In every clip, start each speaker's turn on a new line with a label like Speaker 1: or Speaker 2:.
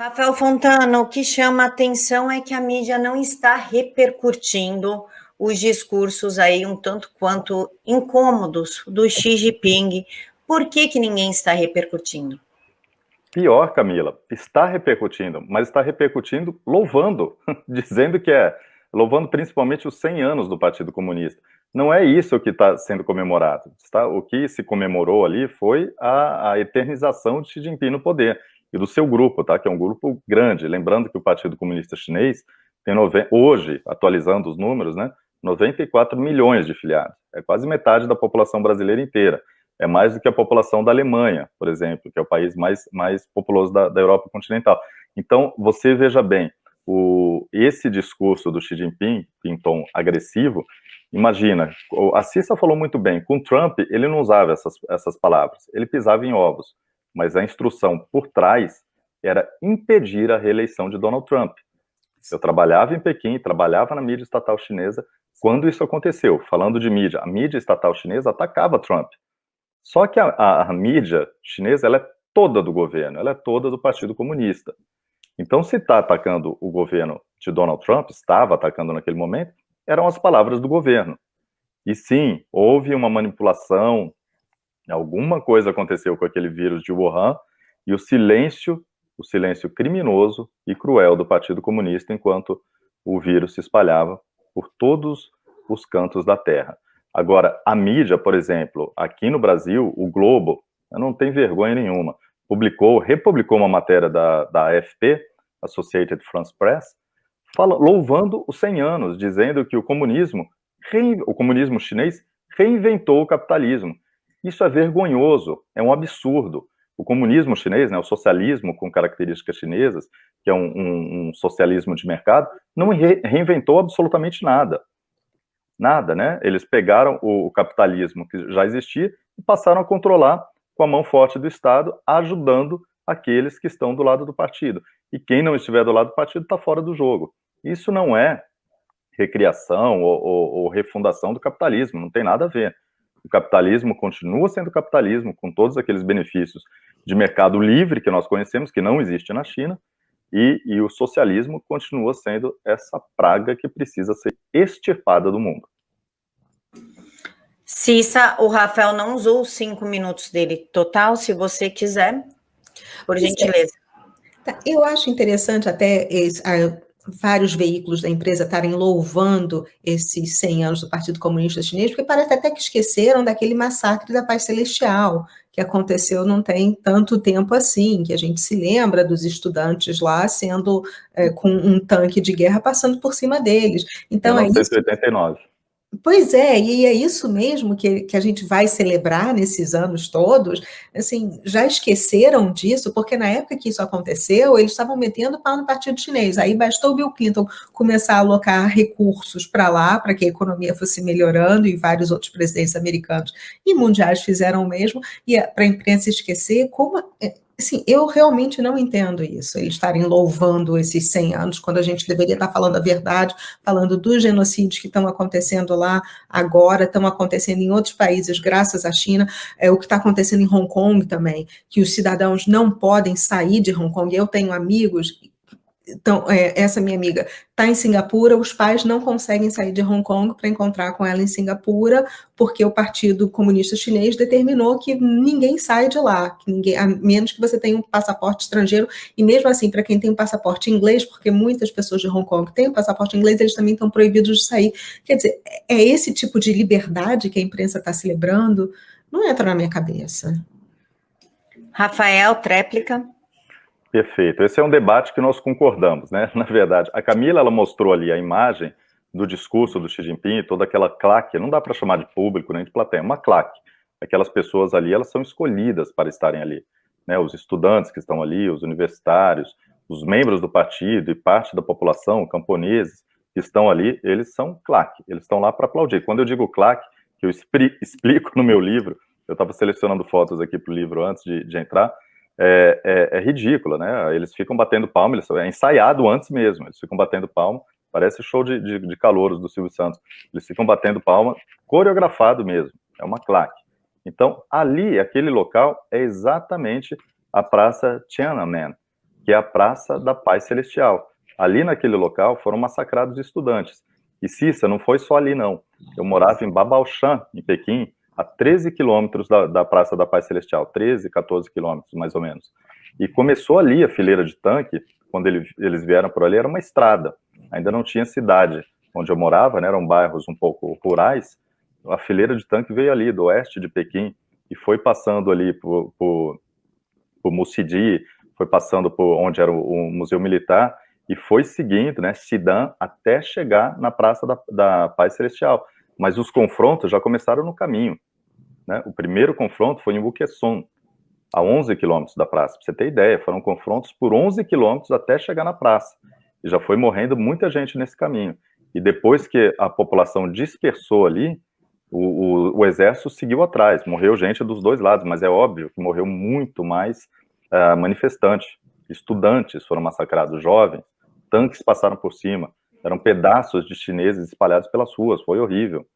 Speaker 1: Rafael Fontana, o que chama a atenção é que a mídia não está repercutindo os discursos aí um tanto quanto incômodos do Xi Jinping. Por que ninguém está repercutindo?
Speaker 2: Pior, Camila, está repercutindo, mas está repercutindo louvando, dizendo que louvando principalmente os 100 anos do Partido Comunista. Não é isso que está sendo comemorado. Tá? O que se comemorou ali foi a eternização de Xi Jinping no poder e do seu grupo, tá? Que é um grupo grande. Lembrando que o Partido Comunista Chinês tem hoje, atualizando os números, né, 94 milhões de filiados. É quase metade da população brasileira inteira. É mais do que a população da Alemanha, por exemplo, que é o país mais populoso da Europa continental. Então, você veja bem, esse discurso do Xi Jinping, em tom agressivo, imagina, a Cissa falou muito bem, com Trump ele não usava essas palavras, ele pisava em ovos, mas a instrução por trás era impedir a reeleição de Donald Trump. Eu trabalhava em Pequim, trabalhava na mídia estatal chinesa, quando isso aconteceu, falando de mídia, a mídia estatal chinesa atacava Trump. Só que a mídia chinesa, ela é toda do governo, ela é toda do Partido Comunista. Então, se está atacando o governo de Donald Trump, estava atacando naquele momento, eram as palavras do governo. E sim, houve uma manipulação, alguma coisa aconteceu com aquele vírus de Wuhan, e o silêncio criminoso e cruel do Partido Comunista enquanto o vírus se espalhava por todos os cantos da Terra. Agora, a mídia, por exemplo, aqui no Brasil, o Globo, não tem vergonha nenhuma, republicou uma matéria da AFP, Associated France Press, louvando os 100 anos, dizendo que o comunismo chinês reinventou o capitalismo. Isso é vergonhoso, é um absurdo. O comunismo chinês, né, o socialismo com características chinesas, que é um socialismo de mercado, não reinventou absolutamente nada. Nada, né? Eles pegaram o capitalismo que já existia e passaram a controlar com a mão forte do Estado, ajudando aqueles que estão do lado do partido. E quem não estiver do lado do partido está fora do jogo. Isso não é recriação ou refundação do capitalismo, não tem nada a ver. O capitalismo continua sendo capitalismo, com todos aqueles benefícios de mercado livre que nós conhecemos, que não existe na China, e o socialismo continua sendo essa praga que precisa ser extirpada do mundo.
Speaker 1: Cissa, o Rafael não usou os 5 minutos dele total, se você quiser, por gentileza.
Speaker 3: Tá, eu acho interessante até vários veículos da empresa estarem louvando esses 100 anos do Partido Comunista Chinês, porque parece até que esqueceram daquele massacre da Paz Celestial, que aconteceu não tem tanto tempo assim, que a gente se lembra dos estudantes lá sendo com um tanque de guerra passando por cima deles. Então,
Speaker 2: 1989.
Speaker 3: Pois é, e é isso mesmo que a gente vai celebrar nesses anos todos, assim, já esqueceram disso, porque na época que isso aconteceu, eles estavam metendo pau no Partido Chinês, aí bastou o Bill Clinton começar a alocar recursos para lá, para que a economia fosse melhorando, e vários outros presidentes americanos e mundiais fizeram o mesmo, e para a imprensa esquecer como... Assim, eu realmente não entendo isso, eles estarem louvando esses 100 anos, quando a gente deveria estar falando a verdade, falando dos genocídios que estão acontecendo lá agora, estão acontecendo em outros países, graças à China, o que está acontecendo em Hong Kong também, que os cidadãos não podem sair de Hong Kong. Eu tenho amigos... Então, essa minha amiga está em Singapura, os pais não conseguem sair de Hong Kong para encontrar com ela em Singapura, porque o Partido Comunista Chinês determinou que ninguém sai de lá, que ninguém, a menos que você tenha um passaporte estrangeiro, e mesmo assim, para quem tem um passaporte inglês, porque muitas pessoas de Hong Kong têm um passaporte inglês, eles também estão proibidos de sair. Quer dizer, é esse tipo de liberdade que a imprensa está celebrando? Não entra na minha cabeça.
Speaker 1: Rafael, tréplica.
Speaker 2: Perfeito. Esse é um debate que nós concordamos, né? Na verdade, a Camila, ela mostrou ali a imagem do discurso do Xi Jinping, toda aquela claque, não dá para chamar de público nem de plateia, é uma claque. Aquelas pessoas ali, elas são escolhidas para estarem ali, né? Os estudantes que estão ali, os universitários, os membros do partido e parte da população, camponeses, que estão ali, eles são claque, eles estão lá para aplaudir. Quando eu digo claque, que eu explico no meu livro, eu estava selecionando fotos aqui para o livro antes de entrar, é ridícula, né? Eles ficam batendo palma, é ensaiado antes mesmo, eles ficam batendo palma, parece show de calouros do Silvio Santos, eles ficam batendo palma, coreografado mesmo, é uma claque. Então, ali, aquele local, é exatamente a Praça Tiananmen, que é a Praça da Paz Celestial. Ali naquele local foram massacrados estudantes. E Cissa, não foi só ali não. Eu morava em Babaoxan, em Pequim, a 13 quilômetros da Praça da Paz Celestial, 13, 14 quilômetros mais ou menos. E começou ali a fileira de tanque, quando eles vieram por ali, era uma estrada, ainda não tinha cidade. Onde eu morava, né, eram bairros um pouco rurais, a fileira de tanque veio ali, do oeste de Pequim, e foi passando ali por Mucidi, foi passando por onde era o Museu Militar, e foi seguindo, né, Sidan, até chegar na Praça da Paz Celestial. Mas os confrontos já começaram no caminho, né? O primeiro confronto foi em Buquesson, a 11 quilômetros da praça. Para você ter ideia, foram confrontos por 11 quilômetros até chegar na praça. E já foi morrendo muita gente nesse caminho. E depois que a população dispersou ali, o exército seguiu atrás. Morreu gente dos dois lados, mas é óbvio que morreu muito mais manifestante. Estudantes foram massacrados, jovens, tanques passaram por cima. Eram pedaços de chineses espalhados pelas ruas, foi horrível.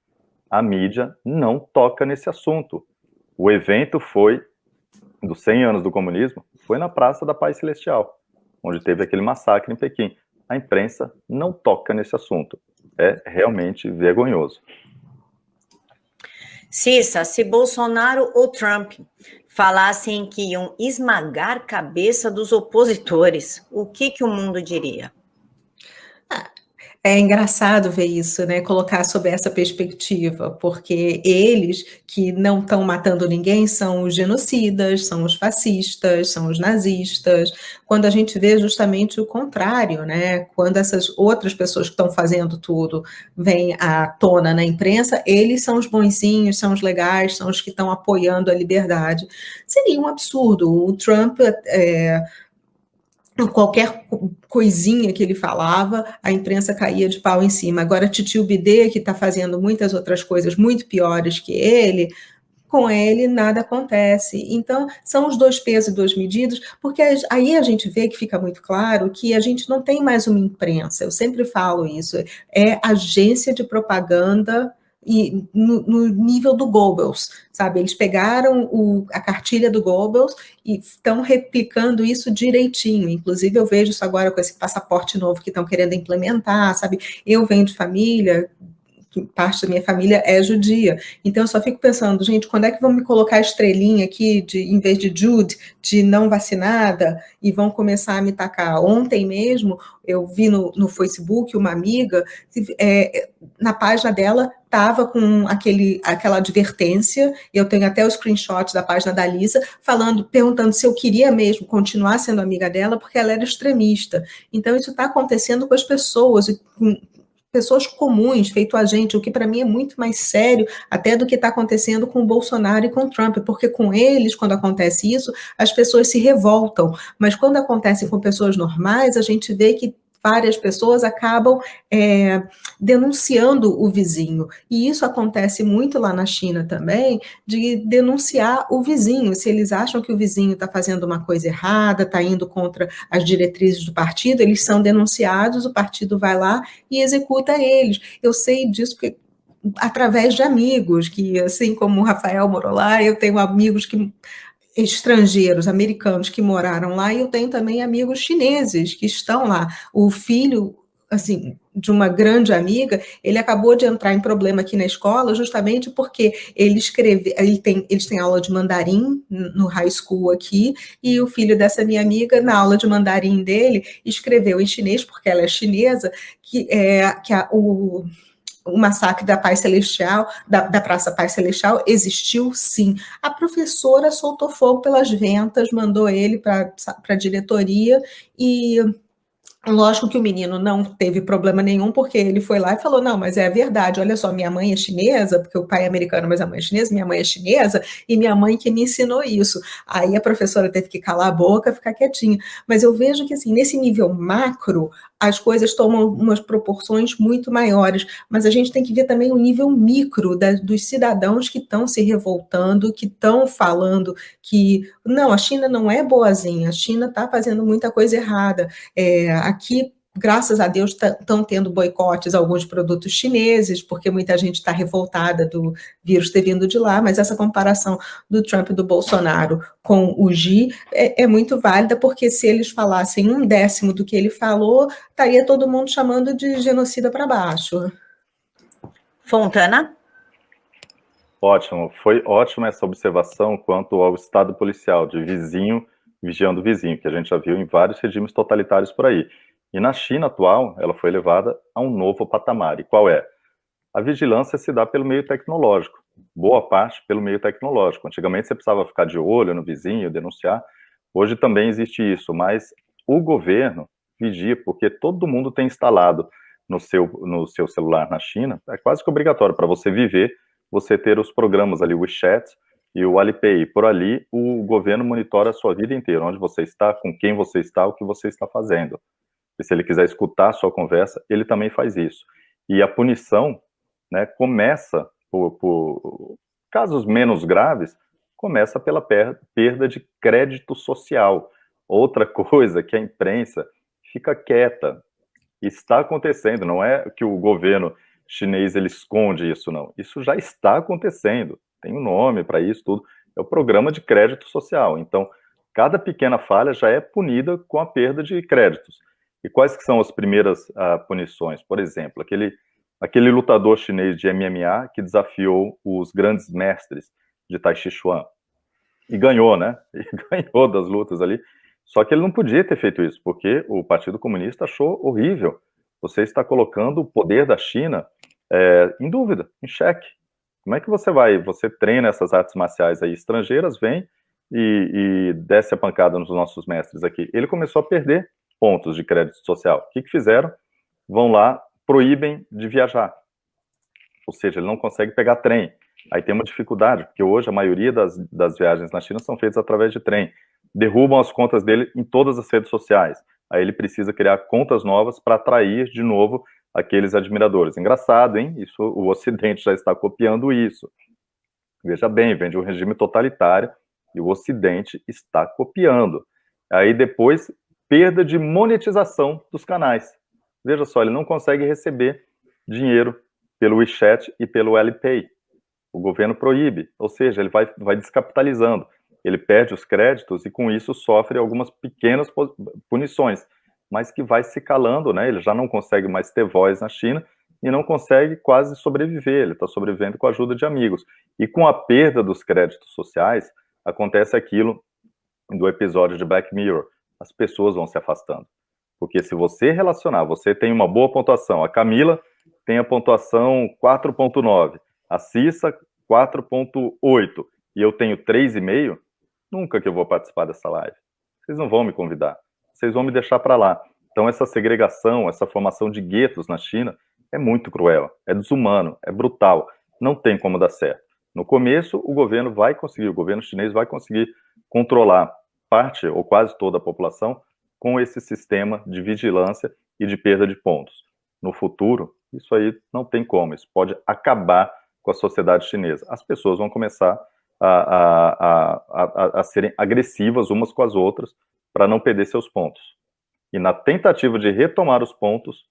Speaker 2: A mídia não toca nesse assunto. O evento foi, dos 100 anos do comunismo, foi na Praça da Paz Celestial, onde teve aquele massacre em Pequim. A imprensa não toca nesse assunto. É realmente vergonhoso.
Speaker 1: Cissa, se Bolsonaro ou Trump falassem que iam esmagar a cabeça dos opositores, o que o mundo diria?
Speaker 3: É engraçado ver isso, né? Colocar sob essa perspectiva, porque eles que não estão matando ninguém são os genocidas, são os fascistas, são os nazistas, quando a gente vê justamente o contrário, né? Quando essas outras pessoas que estão fazendo tudo vêm à tona na imprensa, eles são os bonzinhos, são os legais, são os que estão apoiando a liberdade. Seria um absurdo. O Trump qualquer coisinha que ele falava, a imprensa caía de pau em cima. Agora, Titio Bidê, que está fazendo muitas outras coisas muito piores que ele, com ele nada acontece. Então, são os dois pesos e duas medidas, porque aí a gente vê que fica muito claro que a gente não tem mais uma imprensa. Eu sempre falo isso, é agência de propaganda e no nível do Goebbels, sabe? Eles pegaram a cartilha do Goebbels e estão replicando isso direitinho. Inclusive, eu vejo isso agora com esse passaporte novo que estão querendo implementar, sabe? Eu venho de família, parte da minha família é judia, então eu só fico pensando, gente, quando é que vão me colocar a estrelinha aqui, em vez de Jude, de não vacinada, e vão começar a me tacar? Ontem mesmo, eu vi no Facebook uma amiga, na página dela, estava com aquela advertência, eu tenho até o screenshot da página da Lisa, perguntando se eu queria mesmo continuar sendo amiga dela, porque ela era extremista. Então, isso está acontecendo com as pessoas, pessoas comuns, feito a gente, o que para mim é muito mais sério até do que está acontecendo com o Bolsonaro e com o Trump, porque com eles, quando acontece isso, as pessoas se revoltam, mas quando acontece com pessoas normais, a gente vê que várias pessoas acabam denunciando o vizinho, e isso acontece muito lá na China também, de denunciar o vizinho, se eles acham que o vizinho está fazendo uma coisa errada, está indo contra as diretrizes do partido, eles são denunciados, o partido vai lá e executa eles. Eu sei disso porque através de amigos, que assim como o Rafael morou lá, eu tenho amigos estrangeiros, americanos que moraram lá, e eu tenho também amigos chineses que estão lá. O filho, assim, de uma grande amiga, ele acabou de entrar em problema aqui na escola justamente porque eles têm aula de mandarim no high school aqui, e o filho dessa minha amiga, na aula de mandarim dele, escreveu em chinês, porque ela é chinesa, o massacre da Paz Celestial, da Praça Paz Celestial, existiu sim. A professora soltou fogo pelas ventas, mandou ele para a diretoria, e lógico que o menino não teve problema nenhum, porque ele foi lá e falou, não, mas é verdade, olha só, minha mãe é chinesa, porque o pai é americano, mas a mãe é chinesa, minha mãe é chinesa, e minha mãe que me ensinou isso. Aí a professora teve que calar a boca, ficar quietinha. Mas eu vejo que, assim, nesse nível macro, as coisas tomam umas proporções muito maiores, mas a gente tem que ver também o nível micro dos cidadãos que estão se revoltando, que estão falando que, não, a China não é boazinha, a China está fazendo muita coisa errada. Aqui graças a Deus, estão tendo boicotes a alguns produtos chineses, porque muita gente está revoltada do vírus ter vindo de lá, mas essa comparação do Trump e do Bolsonaro com o Xi é muito válida, porque se eles falassem 1/10 do que ele falou, estaria todo mundo chamando de genocida para baixo.
Speaker 1: Fontana?
Speaker 2: Ótimo, foi ótima essa observação quanto ao estado policial, de vizinho vigiando vizinho, que a gente já viu em vários regimes totalitários por aí. E na China atual, ela foi levada a um novo patamar. E qual é? A vigilância se dá pelo meio tecnológico, boa parte pelo meio tecnológico. Antigamente você precisava ficar de olho no vizinho, denunciar. Hoje também existe isso, mas o governo vigia, porque todo mundo tem instalado no seu celular na China, é quase que obrigatório para você viver, você ter os programas ali, o WeChat e o Alipay. Por ali, o governo monitora a sua vida inteira, onde você está, com quem você está, o que você está fazendo. E se ele quiser escutar a sua conversa, ele também faz isso. E a punição, né, começa, por casos menos graves, começa pela perda de crédito social. Outra coisa que a imprensa fica quieta. Está acontecendo, não é que o governo chinês ele esconde isso, não. Isso já está acontecendo. Tem um nome para isso tudo. É o programa de crédito social. Então, cada pequena falha já é punida com a perda de créditos. E quais que são as primeiras punições? Por exemplo, aquele lutador chinês de MMA que desafiou os grandes mestres de Tai Chi Chuan. E ganhou, né? E ganhou das lutas ali. Só que ele não podia ter feito isso, porque o Partido Comunista achou horrível. Você está colocando o poder da China em dúvida, em xeque. Como é que você treina essas artes marciais aí estrangeiras, vem e desce a pancada nos nossos mestres aqui. Ele começou a perder pontos de crédito social. O que fizeram? Vão lá, proíbem de viajar. Ou seja, ele não consegue pegar trem. Aí tem uma dificuldade, porque hoje a maioria das viagens na China são feitas através de trem. Derrubam as contas dele em todas as redes sociais. Aí ele precisa criar contas novas para atrair de novo aqueles admiradores. Engraçado, hein? Isso, o Ocidente já está copiando isso. Veja bem, vem de um regime totalitário e o Ocidente está copiando. Aí depois, perda de monetização dos canais. Veja só, ele não consegue receber dinheiro pelo WeChat e pelo Alipay. O governo proíbe, ou seja, ele vai descapitalizando. Ele perde os créditos e com isso sofre algumas pequenas punições, mas que vai se calando, né? Ele já não consegue mais ter voz na China e não consegue quase sobreviver, ele está sobrevivendo com a ajuda de amigos. E com a perda dos créditos sociais, acontece aquilo do episódio de Black Mirror, as pessoas vão se afastando. Porque se você relacionar, você tem uma boa pontuação, a Camila tem a pontuação 4.9, a Cissa 4.8, e eu tenho 3,5, nunca que eu vou participar dessa live. Vocês não vão me convidar, vocês vão me deixar para lá. Então essa segregação, essa formação de guetos na China é muito cruel, é desumano, é brutal, não tem como dar certo. No começo, o governo chinês vai conseguir controlar parte ou quase toda a população com esse sistema de vigilância e de perda de pontos. No futuro, isso aí não tem como, isso pode acabar com a sociedade chinesa. As pessoas vão começar a serem agressivas umas com as outras para não perder seus pontos. E na tentativa de retomar os pontos,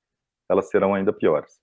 Speaker 2: elas serão ainda piores.